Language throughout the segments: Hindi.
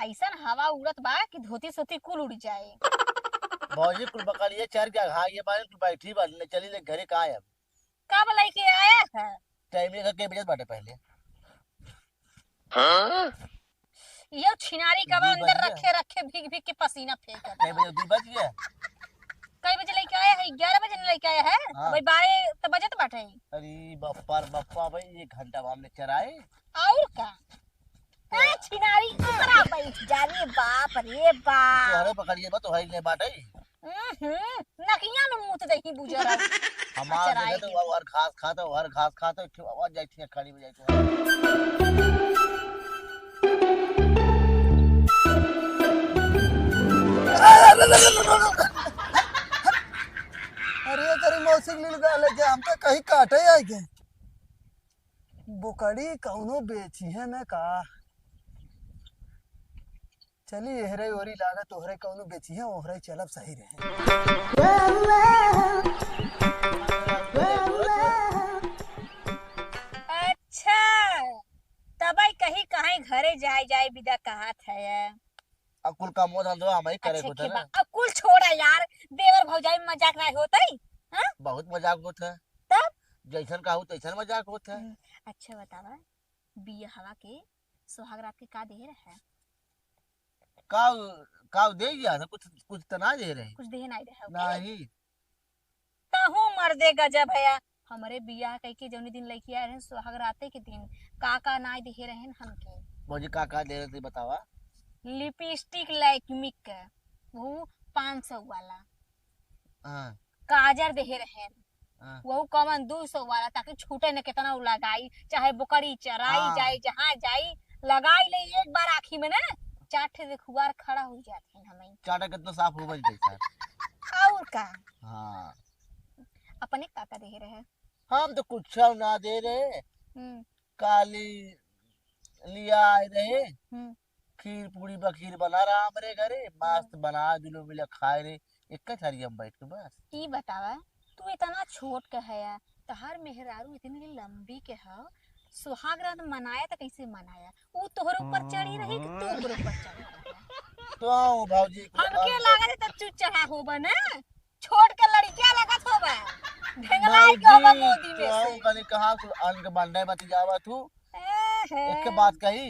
ऐसा हवा उड़त बा कि धोती सोती कुल उड़ जाए। भौजी कुल बकरिए चर के घा ये बारे कुल बैठी बा ले चली ले घरे का आए। कब लेके आया है? टाइम ये के बजे बाटे पहले ये छिनारी कब 2 बज अंदर गया। रखे रखे भीग भीग के पसीना फेंक के कर। बजे 2 बज गया। कई बजे लेके आया है? 11 बजे लेके आया है। हाँ। भाई 12 तो बजत बाटे। अरे बप्पा भाई 1 घंटा हमने चराए। और का छिनारी उतरा बैठ जा रे बाप रे बाप। तोहरे बकरिए बा तो है ने बाटे। नकिया में मुंह दही बुझर हमार जगह तो और घास खाता क्यों आवाज जाती है खड़ी हो जाए तो अरे तेरी मौसी लील गाले जे हम तो कहीं काटे आई के बुकड़ी कौनो बेची है मैं का चली एहरे ओरी लागत तोहरे कौनो बेची है ओहरे चलब सही रहे। अच्छा तब कहीं कहीं घरे जाए जाए विदा कहा था। अकुल का मोह धंधो हम ही करे अच्छा को के था बा ना। अब कुल छोड़ा यार, देवर भौजाई में मजाक नहीं होता ही। हाँ बहुत मजाक होता है तब जैसन कहू तैसन मजाक होता है। अच्छा बतावा बिया हवा के सुहाग रात के का दे रहा है? काव काव दे गया था कुछ कुछ तना दे रहे कुछ दे नहीं रहा नहीं। तहू मर्दे गजब है। हमरे बिया कह के जौनी दिन लेके आए रहे सुहाग राते के दिन का नाई दे रहे हमके। भौजी का दे रहे थे बतावा। लिपस्टिक लैक्मिक का वो 500 वाला, हाँ काजर दे रहे हाँ वो कमन 200 वाला, ताकि छूटे न कितना लगाई चाहे बुकड़ी चराई हाँ। जाए जहाँ जाई लगाई ले एक बार आखी में ना 4 ठे देखुआर खड़ा हो जाते हैं हमें। चाटा कितना साफ हो बज सर। और का हाँ अपने काका दे रहे। हम तो कुछ ना दे रहे। हम्म काली लिया आए रहे हम्म खीर पूरी बखीर बना रहा हमारे घरे मस्त बना दिलो मिला खाए रे एक थारी हम बैठ के बस। ई बतावा तू इतना छोट के है तहार मेहरारू इतनी लंबी के है, सुहाग रात मनाया तो कैसे मनाया? वो तोहर ऊपर चढ़ी रही कि तू ओकर ऊपर चढ़ी रही? तो भौजी हमके लागत त चू चढ़ा होबा ना, छोड़ के लड़किया लगत होबा ढेंगलाई के होबा मोदी में से। कनी कहां कुल अन के बंडे मत जावा तू। एहे। एक के बात कही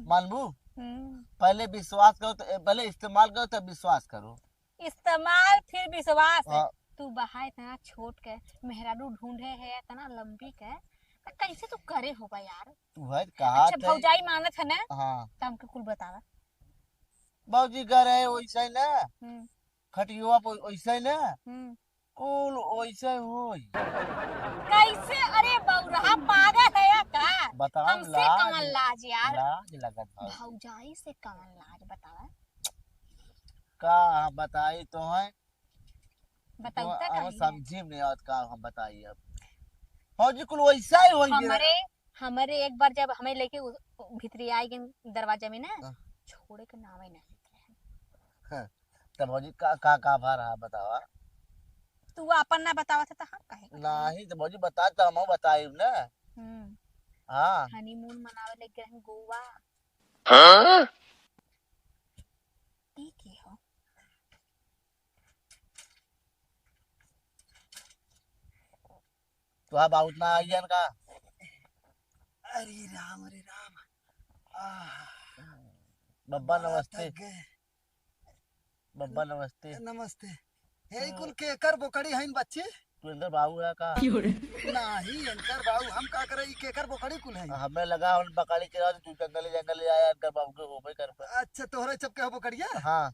मानबू पहले विश्वास करो तो पहले इस्तेमाल करो तब विश्वास करो। इस्तेमाल फिर विश्वास है। हाँ। तू बहा इतना छोट के मेहरारू ढूंढे है इतना लंबी के तो कैसे तू करे होगा यार? तू है कहा अच्छा भौजाई मानत है ना हाँ तो हमके कुल बतावा। भौजी घर है वैसे ना हम्म खटियुआ वैसे ना हम्म कुल वैसे होई। कैसे? अरे बौरहा पागल है या का? बताओ हमसे कमल लाज यार, लाज लगत भौजी भौजाई से कमल लाज बतावा। का हम बताई तो है बताऊ तो त हम कहीं समझी नहीं और का हम बताई अब फौजी कुल वैसा ही होई हमरे हमरे एक बार जब हमें लेके भीतरी आई गए दरवाजा में ना हाँ। छोड़े के नाम ही नहीं। तब भौजी का भा रहा बतावा। तू अपन ना बतावा था हम कहे नहीं तो भौजी बता तो हम बताई ना। हाँ हनीमून मनावे ले गए हैं गोवा। हाँ ठीक है हो तो अब आउट ना आइयन का। अरे राम बब्बा बड़ा नमस्ते थक गए। बब्बा नमस्ते। नमस्ते हे कुल केकर बोकड़ी हइन बच्चे तू अंदर बाबू है का नाही अंकर बाबू हम का करे ई केकर बोकड़ी कुल हइन। हमें लगा हम बकरी चला तू जंगल आया अंदर बाबू के होबे कर पे। अच्छा तोहरे चपके हो बोकड़िया हाँ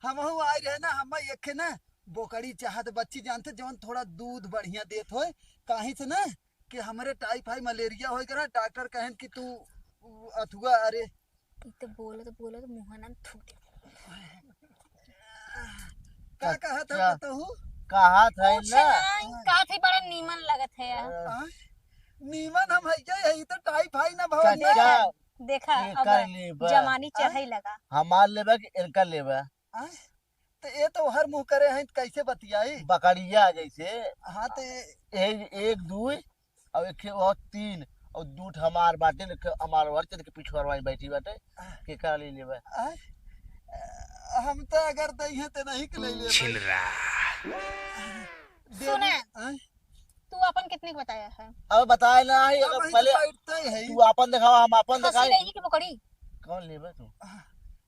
हमहू आई रहे ना हम एक ना बोकड़ी चाहत बच्ची जानते जवन थोड़ा दूध बढ़िया देत होए काहे से ना कि हमरे टाइफाइड मलेरिया होए करा डॉक्टर कहन कि तू अथुआ अरे तो बोलो तो मुंह ना थूक दे। का कहा था बताहू कहा था कुछ ना नहीं कहा थी बड़ा नीमन लगत है यार। नीमन हम है तो टाइफाइड ना भवन चाचा देखा ये अब कर लेबा जमानी चढ़े लगा। हमार लेबा कि इनका लेबा तो ये तो हर मुंह करे हैं कैसे बतियाई बकरिया जैसे। हाँ तो एक 2 और एक और 3 और दूठ हमार बाटे न हमार वर के पिछवार बैठी बाटे के का ले लेबे आय, हम तो अगर दही है तो नहीं के ले ले सुने। आय, तू अपन कितने का बताया है? अब बताए ना ही अब अगर ही पहले तो बैठते है तू अपन दिखावा हम अपन खसी दिखाए रहेगी कि बकरी? कौन लेबे तू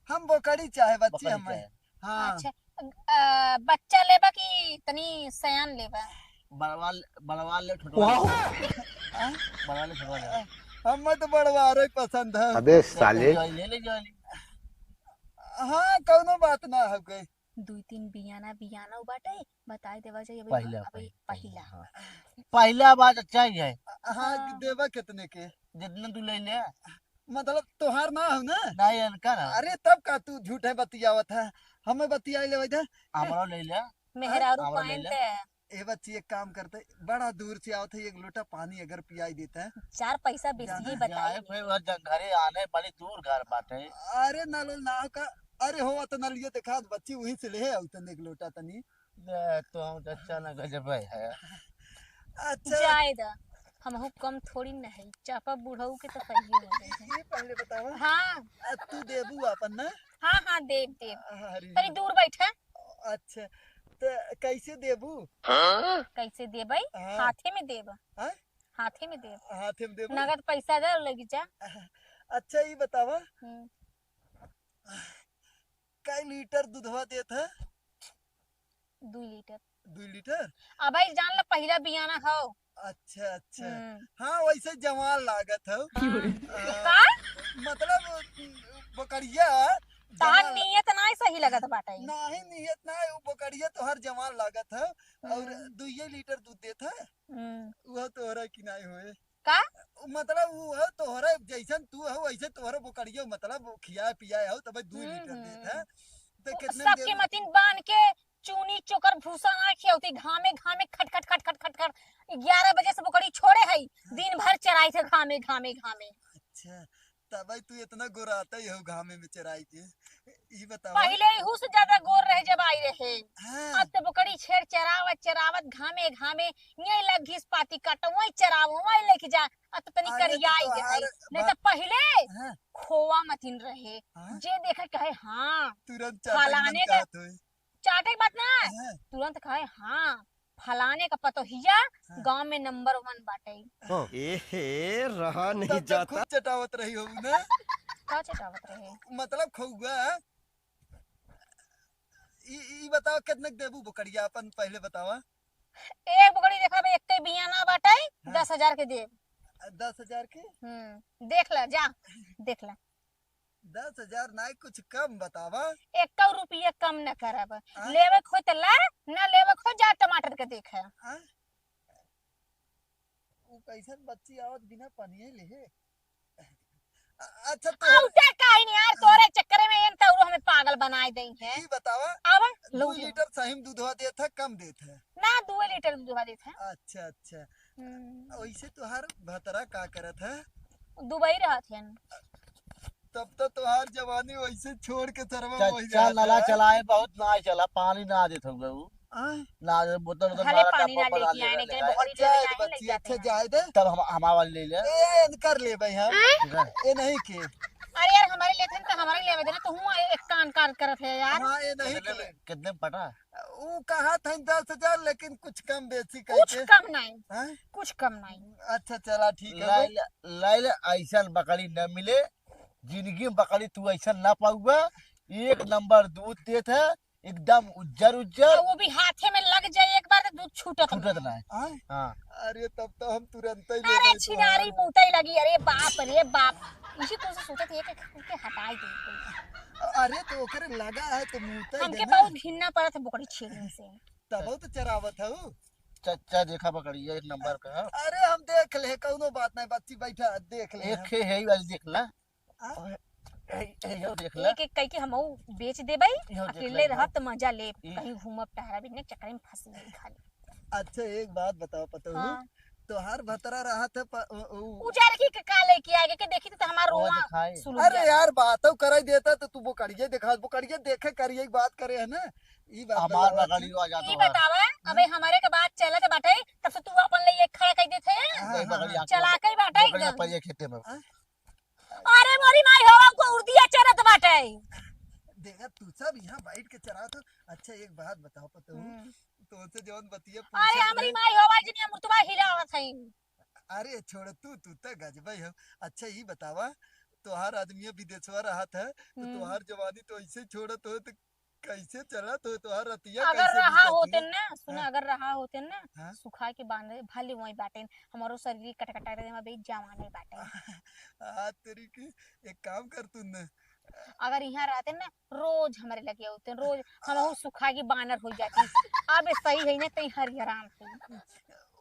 हम बोकड़ी चाहे बच्ची बकरी हमें। चाहे हाँ अच्छा, बच्चा लेबा कि तनी सयान लेबा? बड़वा ले छोटवा ले आय, बड़वा ले छोटवा ले हमें तो बड़वारो ही पसंद है। अबे साले ले ले जो हाँ कोनो बात ना हो गई। 2-3 बियाना बाटे बताए देवा जाए अभी पहला अभी पहिला। हाँ। पहला बात अच्छा ही है हाँ देवा कितने के? जितना तू ले ले मतलब तोहार ना हो ना? नहीं इनका ना अरे तब का तू झूठे बतियावत है, हमें बतियाई ले वैसे। हमारा ले ले मेहरारू हमरा पाइन ले ते ए बच्ची एक काम करते, बड़ा दूर से आवत है, एक लोटा पानी अगर पियाई देता है। 4 पैसा बेसी ही जाए बताई। फिर वह घरे आने बड़ी दूर घर बाटे अरे नालो ना का, अरे हो तो नलियो देखा बच्ची वहीं से ले आओ तने एक लोटा तनी। तो हम तो अच्छा ना गजब है अच्छा जाए दा हमहू कम थोड़ी न है, चापा बुढ़ऊ के तो सही हो गए हैं। ये पहले बतावा। हाँ तू देबू अपन ना? हाँ देव अरे तनी दूर बैठा। अच्छा तो कैसे देबू? कैसे देबै? हाँ। हाथे में देब। हाँ? हाथे में देब, हाथे में देबू? नगद पैसा दे लगी जा। अच्छा ये बतावा हम्म, कई लीटर दूधवा देत है? 2 लीटर। 2 लीटर? अब भाई जान ला पहला बियाना खाओ। अच्छा अच्छा हाँ वैसे जवान लागत है। का मतलब बकरिया तहार जवान नियत ना सही लगत बाटे। नहीं नियत ना है, वो बकरिया तो हर जवान लागत है और 2 लीटर दूध देत है। वह तोहरा की नहीं होए का मतलब वो तोहरा जैसन तू हो वैसे तोहरा बकरिया मतलब वो खिया पिया हो तब 2 लीटर देत है। तो कितने में सबके देबू? मतीन बांध के चूनी चोकर भूसा ना खियौती, घामे घामे खट खट खट खट खट खट 11 बजे से बकरी छोड़े है, दिन भर चराई थे घामे घामे घामे। अच्छा तब तू इतना गोराता ही हो घामे में चराई के। ये बताओ पहले इहू से ज्यादा गोर रहे जब आई रहे। हाँ अब तो बकरी छेड़ चरावत चरावत घामे घामे यही लग घिस पाती काटो वही चरावो वही लेके जा। अब तो तनी अरे तो करियाई तोहार गई, नहीं तो पहले हाँ खोवा मतीन रहे। हाँ जे देखे कहे हाँ, तुरंत फलाने चाटक का- मन होए। चाटे के बात ना हाँ तुरंत कहे हाँ फलाने का पतोहिया हाँ। गांव में नंबर 1 बाटे। एहे रहा नहीं तब तो जाता खूब चटावत रही हो ना? का चटावत रहे? मतलब खौगा ई बताओ कितने देबू बकरिया अपन पहले बतावा। एक बकरी देखा बे एक बियाना बाटे 10,000 के देब। 10,000 के? देख ला जा, देख ला 10,000 ना कुछ कम बतावा। 1 रुपया कम न करब। लेवे खो तो ला, न लेवे खो जा टमाटर के देख। हाँ? वो कैसन बच्ची आवत बिना पनिए ले। अच्छा तो औटे काहे नहीं यार, तोरे चक्कर में एन तौरो हमें पागल बनाए दई है। ई बतावा अब 2 लीटर सही में दूधवा देत है कम देत है? ना 2 लीटर दूध देत है। अच्छा अच्छा वैसे तुहार भतरा का करत है? दुबई रहत है। तब तो तुहार जवानी वैसे छोड़ के सरवा हो चल नाला चलाए बहुत ना चला पानी ना देत होगा वो आय ना बोतल बोतल भले मारा पानी ना डब्बा लेके आए नहीं ले तेरे बकरी अच्छा लेके आए ले बच्ची जाते अच्छा हैं। जाए दे तब हम हमारा वाले ले ले ए कर ले भाई हम ठीक है ए नहीं के अरे यार हमारे लेते हैं तो हमारे लेवे देना, तो हूँ एक कान कार करत है यार। हाँ ए नहीं कितने के में- कितने में पटा वो कहा था 10,000 लेकिन कुछ कम बेसी कुछ करके। कम नहीं, हाँ? कुछ कम नहीं। अच्छा चला ठीक है लाइल लाइल ऐसा बकरी न मिले जिंदगी में बकरी तू ऐसा ना पाऊगा। 1 नंबर दूध देत है एकदम उज्जर उज्जर और वो भी हाथे में लग जाए एक बार तो दूध छूटत छूटत ना है आय? हाँ अरे तब तो हम तुरंत ही ले अरे गए छिनारी मुंहते लगी, अरे बाप रे बाप। इसी तो से सोचत है कि हटाई दे। तुहार। अरे तो ओकरे लगा है तो मुंहता ही हमके देना। बहुत घिन्ना पड़त है बकरी छेड़ने से। तब तो चरावत है वो। चच्चा देखा बकरी 1 नंबर का है। अरे हम देख ले कौनो बात नहीं बच्ची बैठा देख ले एक है वाली देख ला हाँ? यो देख ला एक एक कह के हमऊ बेच देबै, इहो देख अकेले ले। रहत तो मजा ले, ई- कहीं घूमब टहरा बिने चक्कर में फंस गई खाली। अच्छा एक बात बताओ पता हो हाँ। तोहार भतरा रहा था उजार की का लेके आगे के देखी तो हमार वो रोआ दिखाए। सुलग अरे गया। यार बातों कराई देता तो तू बुकड़िए दिखा बुकड़िए देखे करिए बात करे है ना ई बात हमार बतावा बकरी आ ई जाता है बतावा अबे हमारे के बात चलत बाटे तब से तू अपन लिए एक खड़ा कर देथे हाँ, बकरी हाँ, आके चला के बाटे बकरी एकदम पर ये खेते में अरे मोरी माई होवा को उर्दिया चरत बाटे देखा तू सब यहाँ बैठ के चरा तो अच्छा एक बात बताओ पता तुमसे जौन बतिया अरे पूछत हमारी रहे माई होवा जनी मुर्तबा हिलावत है अरे छोड़ तू तो गजबई हो अच्छा ही बतावा तोहार आदमी विदेशवा रहा था तो तोहार जवानी तो ऐसे छोड़त हो तो कैसे चलत हो तोहार रतिया अगर कैसे रहा बीतत होते हो? ना सुना हाँ। अगर रहा होते ना हाँ। सुखा के बांधे भले वही बाटे हमारो शरीर कटकटा रहे में बेच जवाने बाटे आ तेरी की एक काम कर तू न अगर यहाँ रहते ना रोज हमारे लगे होते रोज हम सुखा के बानर हो जाती अब सही है ना कहीं हरिहराम थे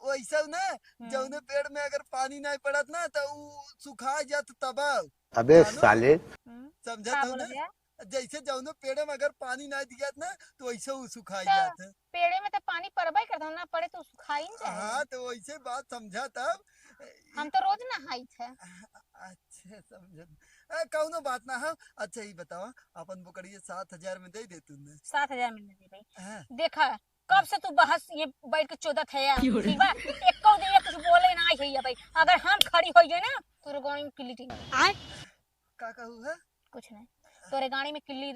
वैसा ना जौने पेड़ में अगर पानी नहीं पड़त ना तो ऊ सुखा जात तबाव अबे मानो? साले समझत का हो बोल ना गया जैसे जौने पेड़ में अगर पानी नहीं दिया ना तो वैसे ऊ सुखाई तो जात है पेड़े में तो पानी पड़बा ही करता ना पड़े तो सुखाई नहीं जाए हाँ तो वैसे बात समझा तब हम तो रोज नहाई थे अच्छा समझत कौनो बात ना है अच्छा ही बतावा अपन बकरिया 7,000 में दे दे तू ने 7,000 मिलने दे भाई हाँ। देखा कब से तू बहस ये बैठ के चौदह थे यार ठीक बा एक को दिया कुछ बोले ना है भाई अगर हम खड़ी हो जाए ना तोरे गाड़ी में किल्ली टी आए का कहू है कुछ नहीं तोरे गाड़ी में किल्ली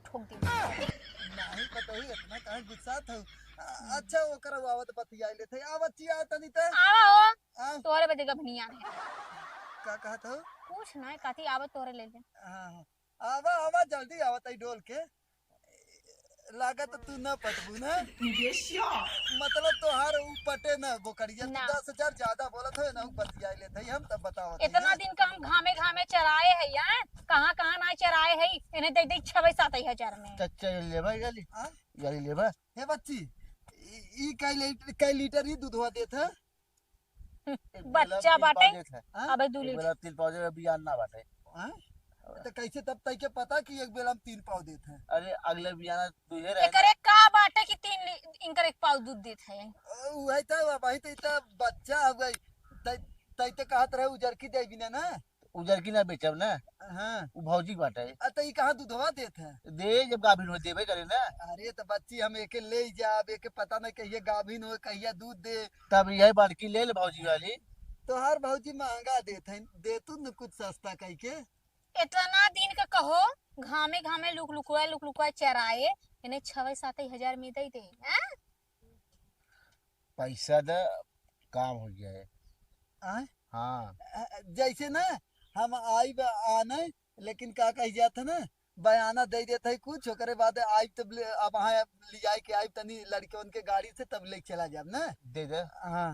ठोक दी नहीं पता ही इतना काहे गुस्सा था अच्छा वो करा आवत बतिया लेते आवत चिया तनी ते आवा हो हाँ। तोरे बदे गभनिया है का कहा था कुछ नहीं काती आवत तोरे ले ले हाँ आवा आवा जल्दी आवत आई डोल के लागत तू न पटबू ना मतलब तोहार ऊ पटे न बोकरिया ना। 10,000 ज्यादा बोलत है ना ऊ बतिया लेते हम तब बताओ इतना दिन का हम घामे घामे चराए है यार कहाँ कहाँ ना चराए है इन्हें दे दे 6-7,000 में चच्चा ले भाई गाली हाँ? गाली ले भाई हे बच्ची ई कई लीटर ही दूधवा देत है बच्चा बाटे अबे 2 लीटर मेरा 3 पौधे अभी आना बाटे हाँ? तो कैसे तब तक के पता कि एक बेला में 3 पाव देत है अरे अगले बियाना तुझे रहे एकर एक का बाटे कि 3 इनकर एक पाव दूध देत है वही तो वही तो इतना बच्चा हो गई तई तो कहत रहे उजर की देवी ना उजर की ना बेचब ना हाँ वो भौजी के बाटे तो ई कहाँ दूधवा देत है दे जब गाभिन हो देबे करे ना अरे तो बच्ची हम एके ले जाब एके पता नहीं कहिए गाभिन हो कहिया दूध दे तब यही बड़की ले ले भौजी वाली तो हर भौजी महंगा देत है दे तू न कुछ सस्ता कह के इतना दिन का कहो घामे घामे लुक लुकवाए चराए इन्हें 6-7,000 में दे दे हैं? पैसा दे काम हो गया है आय? हाँ जैसे ना हम आई आने लेकिन का कह जात है ना बयाना दे देते है कुछ ओकरे बाद आई तब अब वहाँ ले जाए के आई तनी लड़के उनके गाड़ी से तब ले चला जाब ना दे दे हाँ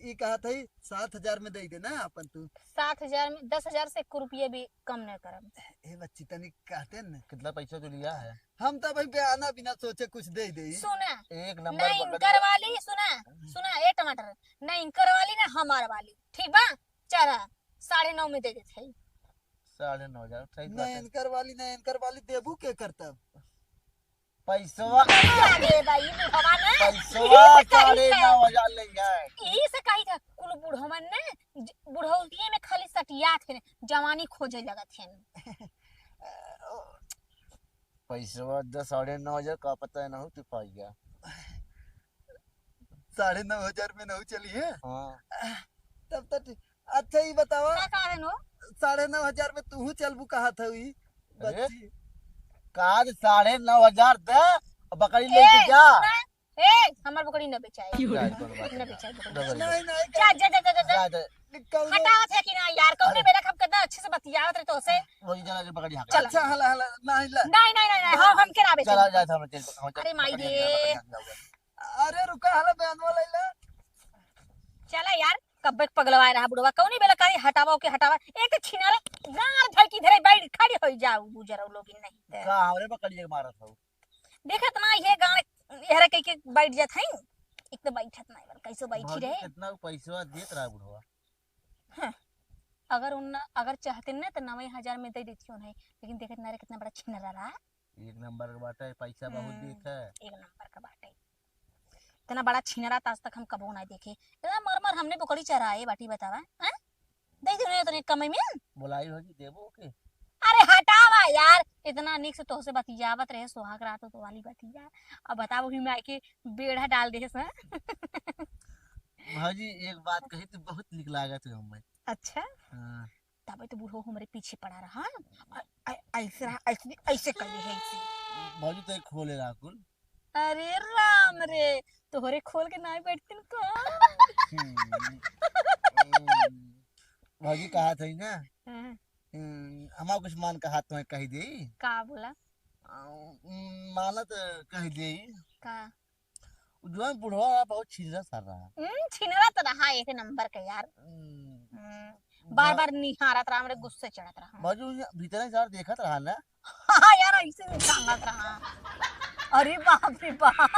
ये कहा था 7,000 में दे देना अपन तू 7,000 में 10,000 से 1 रुपये भी कम न करब ए बच्ची तनी कहते न कितना पैसा तो लिया है हम तो भाई बयाना बिना सोचे कुछ दे दे सुना एक ना नंबर इंकर वाली सुना ए टमाटर ना इंकर वाली ना हमार वाली ठीक बा चरा 9.5 में दे देते है 9,500 सही न बात है इनकर वाली देबू के करतब पैसा अरे भाई बुढ़वा ना पैसा ई से कही 9,500 ले जाए ई से कही था कुल बुढ़वन ने बुढ़ौतिये में खाली सटिया थे जवानी खोजे लगत है पैसा 9,500 का पता है ना हो तू पाई गया 9,500 में नहीं चली है हाँ तब तक अच्छा ही बतावा का कारण हो 9,500 में तू चलबू कहा था हुई अरे? बच्ची काज 9,500 दे और बकरी लेके जा ए हमार बकरी न बेचाए जा, कोनो बात न बेचाए बकरी। डबल नहीं नहीं जा जा जा जा जा जा जा कौनो- हटावत है कि ना यार कौने बेला खप कितना अच्छे से बतियावत रहे तो से वही जना के बकरी हाँ चल। अच्छा हला हला नहीं ला नहीं हम के ना बेचे चला जा हम चल अरे माई बकरी रे। हाँ जाओगे। अरे रुका हला बयान वाला ला चला यार कब तक पगलवाए रहा बुढ़वा कौनी बेला करी हटावा के हटावा एक तो छिनारे गार धर की धरे बैठ खड़ी हो जाऊ गुजरो लोग नहीं का हमरे बकरी के मारत हो देखत ना ये गाड़ यहरा कह के बैठ जात है एक तो बैठत नहीं बल कैसे बैठी भौजी रहे कितना पैसा देत रहा बुढ़वा अगर चाहते ना तो 9,000 में दे देती उन्हें लेकिन देखत ना रे कितना बड़ा छिनरा रहा एक नंबर का बाटा है पैसा बहुत देत है एक नंबर का बाटे इतना बड़ा छिनरा आज तक हम कबो नहीं देखे इतना मर हमने बकरी चराए बाटी बतावा हैं देख रहे तो कमाई में बुलाई होगी देबो के अरे हटावा यार इतना निक से तोहसे बतियावत रहे सुहाग रात तो वाली बतिया। अब बताओ ही मैं के बेड़ा डाल दे से। भौजी एक बात कही तो बहुत निक लागत है हमें। अच्छा हाँ। तब तो बूढ़ो हमारे पीछे पड़ा रहा। ऐसे ऐसे ऐसे कर ले है ऐसे। भौजी तो एक खोले राकुल। अरे राम रे तोहरे खोल के ना बैठतिन को। भौजी कहा था ना हाँ, हमारा कुछ मान का हाथ तो कही दे का बोला माना तो कही दे का जो बुढ़वा बहुत छिजरा सर रहा। छिनरा तो रहा एक नंबर के यार। बार बार निहारत रहा हमरे गुस्से चढ़त रहा। भौजी भीतर से देखत रहा ना। हाँ यार ऐसे नहीं टांगत रहा। अरे बाप रे बाप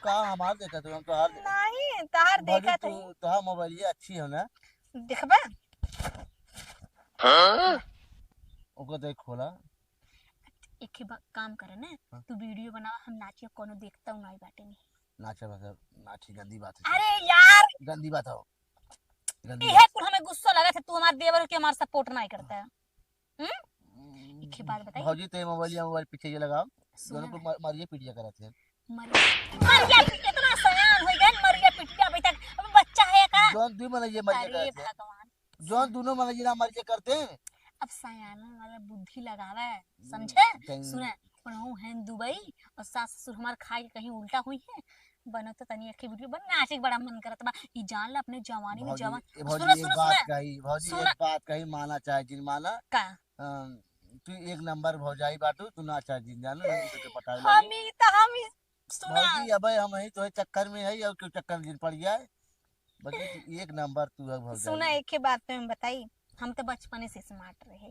का हमार देखा तो हम तो हार नहीं तार देखा तू तो मोबाइल ये अच्छी है ना देखबे। ओको देख खोला एक काम करे ना हाँ। तू वीडियो बना हम नाचिए कोनो देखता हूँ नहीं बाटे नहीं। नाचा मतलब नाची गंदी बात है। अरे यार गंदी बात हो गंदी ये कुल हमें गुस्सा लगा था तू हमारे देवर के हमारे सपोर्ट नहीं करता है। एक बात बताइए भौजी ते मोबाइल पीछे ये लगाओ सुना दोनों को मारिए पीटिया करते हैं। मरिया कितना सयान हो गया मरिया पिटिया अभी तक अब बच्चा है का। जोन दू मन ये मारिए अरे करते हैं भगवान जोन दोनों मन ये ना मारिए करते हैं। अब सयाना वाला बुद्धि लगावे समझे। कहीं- सुने पढ़ू है दुबई और सास ससुर हमार खाए के कहीं उल्टा हुई है बनो तो तनी एक वीडियो बन नाचे के बड़ा मन करत बा ई जान ला अपने जवानी में जवान। भौजी सुनो एक सुनो बात सुनो कही भौजी सुना- एक बात कही माना चाहे जिन माना का तू एक नंबर भौजाई बाटू तू ना चाहे जिन जानो नहीं तो पटावे हम लगी ही तो हम ही सुना भौजी अबे हम ही तो चक्कर में है और क्यों चक्कर में जिन पड़ जाए बाकी तू एक नंबर तू है भौजाई। सुना एक ही बात में बताई हम तो बचपने से स्मार्ट रहे।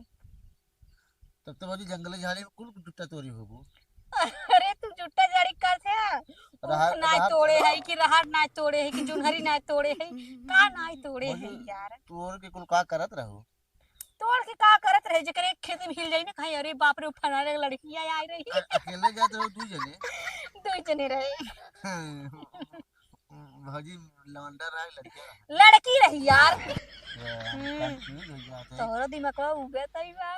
तब तो भौजी जंगली झाड़ी में कुल टूटा तोरी होगू। अरे तू जुट्टा जड़ी कर थे रहा- ना रहा- तोड़े है कि रहार ना तोड़े है कि जुनहरी ना तोड़े है का ना तोड़े है भौजी यार। तोर के कुल का करत रहू तोड़ के का करत रहे जेकर एक खेत में हिल जाई ना कहीं अरे बाप रे फरारे लड़कियां आई रही अकेले जाते रहो दू जने दो जने रहे भौजी लवंडर रहा लड़के लड़की रही यार। कंफ्यूज हो जाते तोहरा दिमागवा उगे तई बा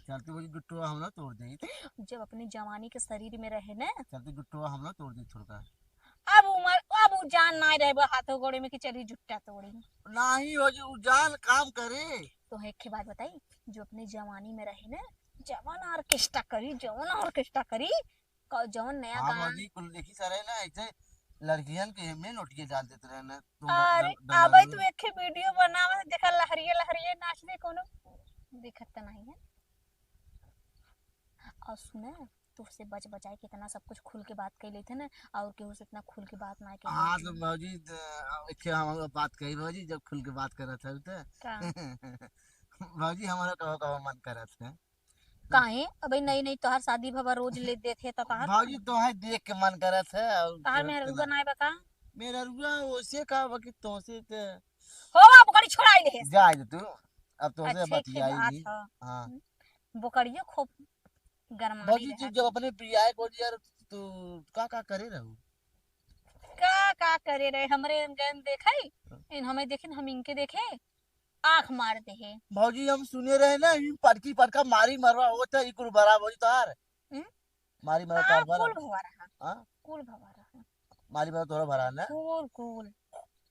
चलते भौजी गुट्टुआ हम ना तोड़ दे जब अपने जवानी के शरीर में रहे ना चलते गुट्टुआ हम ना तोड़ दे थोड़ा अब उमर अब उ जान ना रहे हाथों गोड़े में कि चली जुट्टा तोड़ी। नहीं भौजी उ जान काम करे तो एक बात बताई जो अपने जवानी में रहे ना जवान ऑर्केस्ट्रा करी जवान ऑर्केस्ट्रा करी जवान नया हाँ गाना। भौजी कुल देखी सारे ना ऐसे लड़कियन के में नोटिए डाल देते रहे ना अरे अबे तू एक वीडियो बनावा देखा लहरिये लहरिये नाच दे कोनो दिखत तो नहीं है। और सुने तुझसे बच बचाए कितना सब कुछ खुल के बात कर लेते ना और केहू से इतना खुल के बात ना कर। हाँ तो भौजी एक हम बात कही भौजी जब खुल के बात करत है तो भौजी हमारा कहो कहो मन करत है काहे अबे नई नई तोहार शादी भवा रोज ले देते तो कहा भौजी तो है देख के मन करत है और कहा मेरा रुआ ना बका मेरा रुआ ओसे का बाकी तो से ते हो बाप गाड़ी छोड़ाई ले जाए दे तू अब तो से अच्छे के बतियाई बात नहीं। ह हाँ बोकड़ियो खूब गरमानी भौजी तू रहा। जब अपने प्रिया को यार तू का करे रहू का करे रहे हमरे गन देखाई इन हमें देखे हम इनके देखे आंख मार दे है। भौजी हम सुने रहे ना इन पटकी पटका मारी मरवा होता ई कुल बरा भौजी तार मारी मरवा तार कुल भरा भवा रहा हां कुल भवा रहा मारी मरवा तोरा भरा ना कुल कुल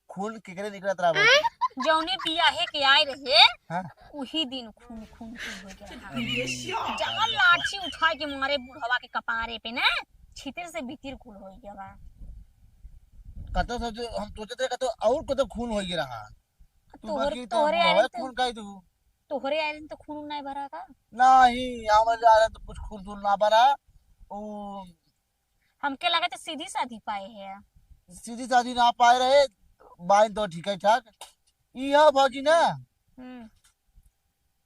खून केकरे निकलत रहा भौजी जौने बियाहे के आए रहे हां उही दिन खून खून हो गया जहाँ लाठी उठा के मारे बुढ़वा के कपारे पे ना छितिर से भीतर कुल हो गया। कतो सोचे हम सोचते कतो और कतो खून हो गया रहा तू बाकी तो तोहरे है आइलन खून काई तू तोहरे आइलन तो खून नहीं भरा का। नहीं हमारे जा रहा तो कुछ खून तू ना भरा ओ हमके लगा तो सीधी साधी पाए है। सीधी साधी ना पाए रहे बाइन तो ठीक है ठाक ई है भौजी ना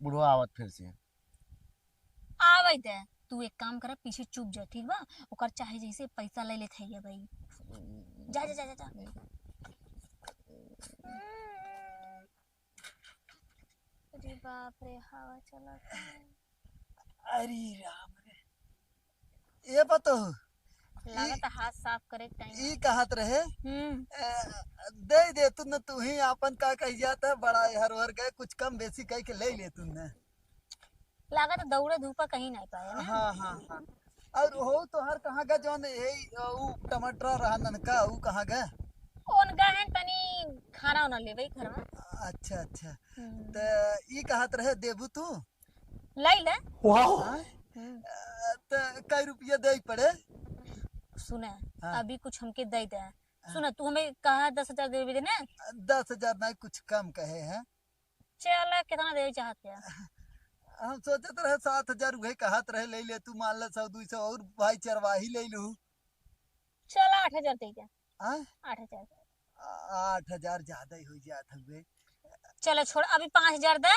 बुढ़वा आवत फिर से आवे दे तू एक काम कर पीछे चुप जा ठीक बा ओकर चाहे जैसे पैसा ले लेते है भाई जा जा जा जा, जा। अरे बाप रे हवा चला अरे राम रे ये पतो लागत हाथ साफ करे टाइम ई कहत रहे दे तू न तू ही आपन का कह जाता बड़ा हर हर गए कुछ कम बेसी कह के ले ले तू न लागत दौड़े धूपा कहीं नहीं पाए ना। हाँ हाँ हाँ। और हो तो हर कहाँ का जौन ऊ टमाटर रहा ननका ऊ कहाँ गए? उनका है तनी खाना वाना लेवे घर में। अच्छा अच्छा। हम्म, तो ई कहत रहे देबू तू? लै ले। हाँ? हम्म, तो कई रुपया दे पड़े? सुने हाँ। अभी कुछ हमके दे दे। सुना तू हमें कहा 10,000 देवे देना। 10,000 नहीं कुछ कम कहे हैं। चल कितना देवे चाहते हैं? हम सोचत रहे 7,000 वही कहत रहे ले ले तू मान ले 100-200 और भाई चरवाही ले लू। चल 8,000 दे दे। हाँ? 8,000। 8,000 ज्यादा ही हो जात हुए। चलो छोड़ अभी 5,000 दे।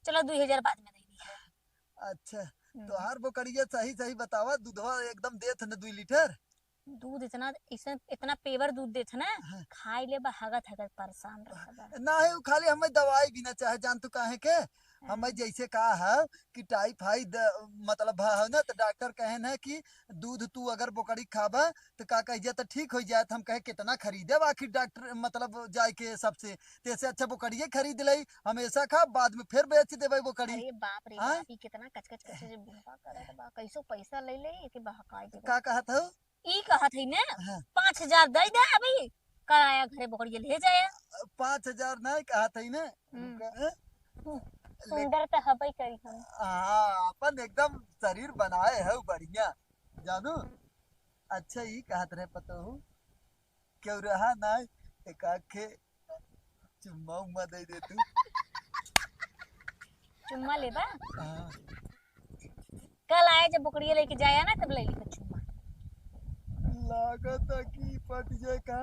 चलो 2,000 बाद में दे दी। अच्छा तो हर बोकड़िया सही सही बतावा दूधवा एकदम देत न 2 लीटर। दूध इतना पेवर दूध देत ना हाँ। खाई ले बा हगत हगत परेशान रहता। ना है खाली हमें दवाई भी ना चाहे जान तू काहे के हमें जैसे कहा है कि टाइफाइड मतलब है ना तो डॉक्टर कहे ना कि दूध तू अगर बोकड़ी खाबा तो का कह तो ठीक हो जाए। तो हम कहे कितना खरीदे आखिर डॉक्टर मतलब जाए के सबसे तैसे अच्छा बोकड़िए खरीद लई हमेशा खा बाद में फिर बेच देवे बोकड़ी। अरे बाप रे हाँ? बाप ई कितना कचकच कच जे बुढ़वा करे बा कैसो पैसा ले ले के बहकाई दे। का कहत हो? ई कहत है ना हाँ। 5,000 दे दे अभी कराया घरे बकरिया ले जाए। 5,000 नहीं कहत है ना। हम्म। सुंदर तो हबई करी हम। हाँ अपन एकदम शरीर बनाए है बढ़िया जानू। अच्छा ही कहत रहे पता हो क्यों रहा ना एक आखे चुम्मा उम्मा दे दे तू। चुम्मा ले बा। हाँ। कल आए जब बकरिया लेके जाया ना तब ले ली चुम्मा। लागत है कि पट जाए का।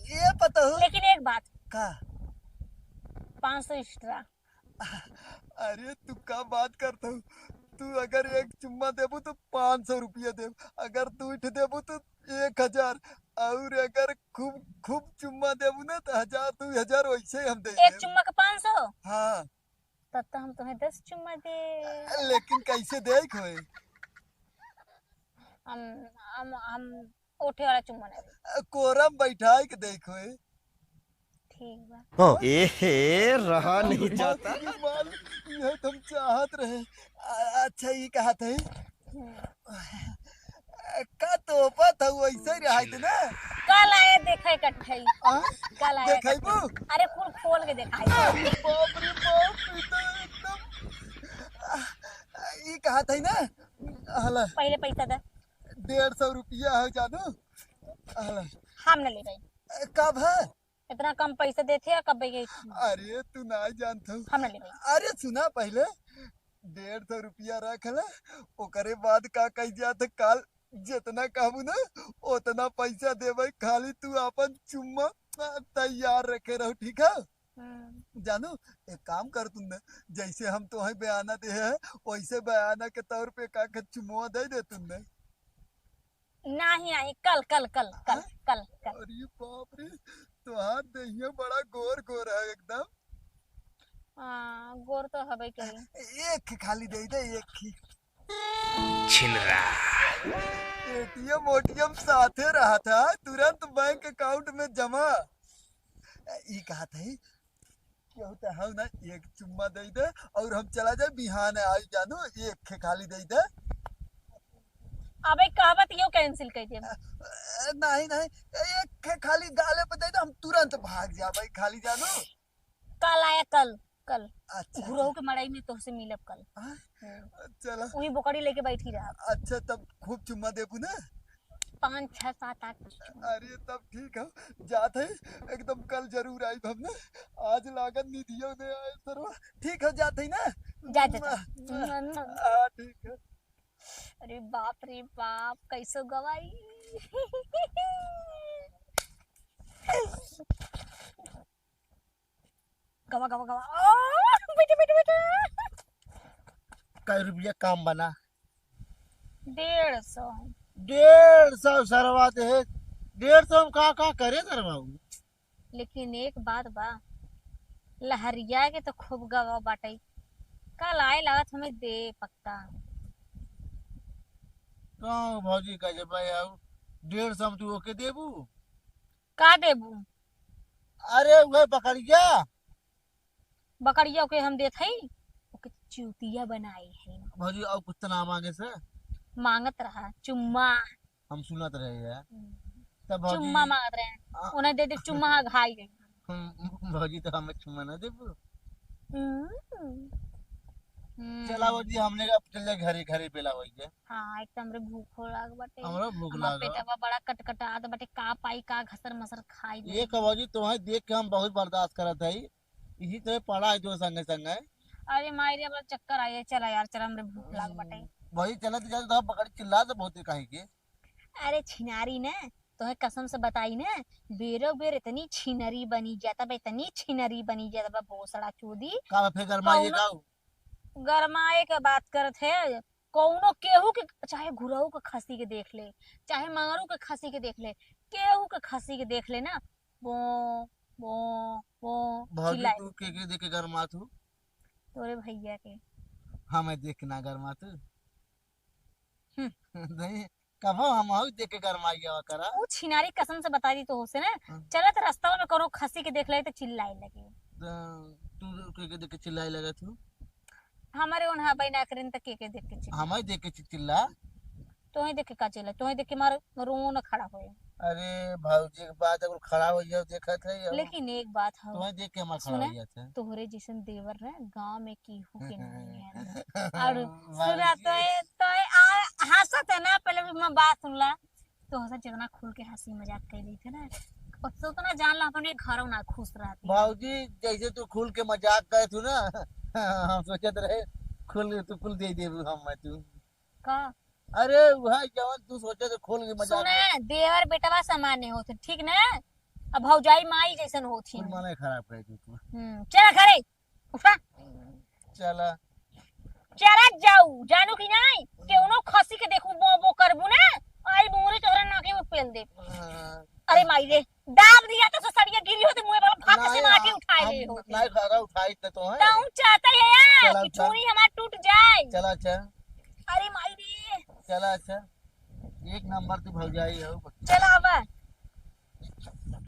ये पता हो लेकिन एक बात का 500 एक्स्ट्रा। अरे तू का बात करता हूँ तू अगर एक चुम्मा देबू तो 500 रुपया दे अगर तू इठ देबू तो 1,000 और अगर खूब खूब चुम्मा देबू ना तो 1,000 2,000 वैसे हम दे एक देब। चुम्मा का 500। हाँ तब तो हम तुम्हें 10 चुम्मा दे। लेकिन कैसे देख होए हम ओठे वाला चुम्मा नहीं दे। कोरम बैठाए के देख होए। ठीक बा। एहे रहा नहीं जाता। बात की माल यह तुम चाहत रहे। अच्छा ये कहत है हम्म। का तोहफा था वैसे ही रहा ना। कल आए देखे इकट्ठे ही। हाँ? कल आए देखेबू? इकट्ठे। अरे कुल खोल के दिखाई। अरे बाप रे बाप ये तो एकदम ये कहत है ना हला पहले पैसा दे। 150 रुपया है जानू हला हम न ले गए। कब है? इतना कम पैसा देते हैं कब गई। अरे तू ना जानता हूँ। हम न ले गए। अरे सुना पहले 150 रुपया रख ला ओकरे बाद का कह जात काल जितना कहबू ना उतना पैसा देवे खाली तू अपन चुम्मा तैयार रखे रहो ठीक है जानू। एक काम कर तुम ना जैसे हम तो है बयाना दे है वैसे बयाना के तौर पे का के चुम्मा दे दे तुम ने। नहीं नहीं कल कल कल कल कल कल। अरे बाप रे तुहार देहिया बड़ा गोर गोर है एकदम। हाँ गोर तो हबे करी। एक खाली दे दे एक ही छिनरा एटीएम ओटीएम साथे रहा था तुरंत बैंक अकाउंट में जमा। ये कहा था क्या होता है ना एक चुम्मा दे दे और हम चला जाए बिहान आज जानू एक खाली दे दे। अबे कहबत यो कैंसिल कर दे। नहीं नहीं एक खाली गाले पे दे दे हम तुरंत भाग जा भाई खाली जानू। कल आया कल कल। अच्छा घुरहु के मड़ई में तोहसे मिलब कल। हाँ? चला वही बोकड़ी लेके बैठी रहा। अच्छा तब खूब चुम्मा देबू ना। 5 6 7 8 अरे तब ठीक है जात है एकदम कल जरूर आई हम ना आज लागत निधियों ने आए सरवा ठीक है जात है ना। जा जा जा। हाँ ठीक है। अरे बाप कैसो गवाई। गवा गवा गवा बेटे बेटे बेटे। कई रुपया काम बना 150। 150 सरवा दे 150 में का करे सरवाऊ। लेकिन एक बात बा लहरिया के तो खूब गवा बाटे। कल आए लागत हमें दे पक्का। तो भौजी का जब भाई 150 में तू ओके देबू। का देबू? अरे वह पकड़िया बकरिया के हम देत हई। ओके चूतिया बनाई है। भौजी और कुछ तो ना मांगे से मांगत रहा चुम्मा। हम सुनत रहे यार। तब भौजी चुम्मा मांगत रहे, आ- उन्हें दे दे चुम्मा घाई गई। भौजी तो हमें चुम्मा ना देबू। हम्म। चला भौजी हमने का चल जा घरे घरे पेला होई है। हाँ एकदम रे भूख लाग बाटे। हमरो भूख हमार लागल। पेटवा बड़ा कटकटात बाटे, का पाई का घसर मसर खाई ले। ये भौजी तुम्हें देख के हम बहुत बर्दाश्त करत है। इसी तरह पड़ा है जो संगे संगे। अरे मायरे बड़ा चक्कर आई है, चला यार चला, हमरे भूख लाग बाटे। भौजी चलत जाते तो पकड़ चिल्ला से बहुत कहीं के। अरे छिनारी ने तोहे कसम से बताई ने, बेरो बेर इतनी छिनरी बनी जाता बा, इतनी छिनरी बनी जाता बा भोसड़ा चूदी। का फिर गरमाइए का गरमाए के बात करत है। कौनो केहू के, चाहे घुरहू के खसी के देख ले, चाहे मंगरू के खसी के देख ले, केहू के खसी के देख ले ना, बो बो बो भौजी चिल्लाए। तू के देख के गरमा तू। तोरे भैया के। हमें देख के ना गरमा तू। हम्म। नहीं कहो हम और देख के गरमाइए करा। वो छिनारी कसम से बता दी तो हो से ना, हाँ। चलत रास्ता में करो खसी के देख ले तो चिल्लाए लगे। तू के देख के चिल्लाए लगा तू। हमारे उन्हा भाई ना करें तो के देख के चिल्ला। हमें देख के चिल्ला। तो ही देख के का चिल्ला, तो ही देख के मार रोन खड़ा होए। अरे भौजी के बात अगर खड़ा हो जाओ देखत है। लेकिन एक बात है, तुम्हें देख के हमारा खड़ा सुना? हो जाता है। तोहरे जैसन देवर ना गांव में केहू के नहीं है। और सुना तो हंसत है ना, पहले भी मैं बात सुनला तो हंसा, जितना खुल के हंसी मजाक कर रही थे ना, तो ना जान ला अपने घर ना खुश रहती। भौजी जैसे तू खुल के मजाक करे तू ना हम सोचत रहे खुल दे दे हम तू। का अरे वह जवन तू सोचे तो खोल के मजाक सुना, देवर बेटवा सामान्य होते ठीक ना, अब भौजाई माई जैसन होती। खुद माने खराब कर तू। चला घरे उठा, चला चला जाऊ जानू की नहीं, केउनो खसी के देखू बो बो करबू ना, आई बुंगरी तोहरा नाके में पेल दे। अरे माई रे, दाब दिया तो सड़िया गिरी होती मुंह पर, भाग से माटी उठाए ले होती। नहीं खरा उठाई तो है। ताऊ चाहता है यार चला, कि चला। छुरी हमार टूट जाए। चला अच्छा अरे माई रे, चला अच्छा एक नंबर तू भौजाई हो। चला अब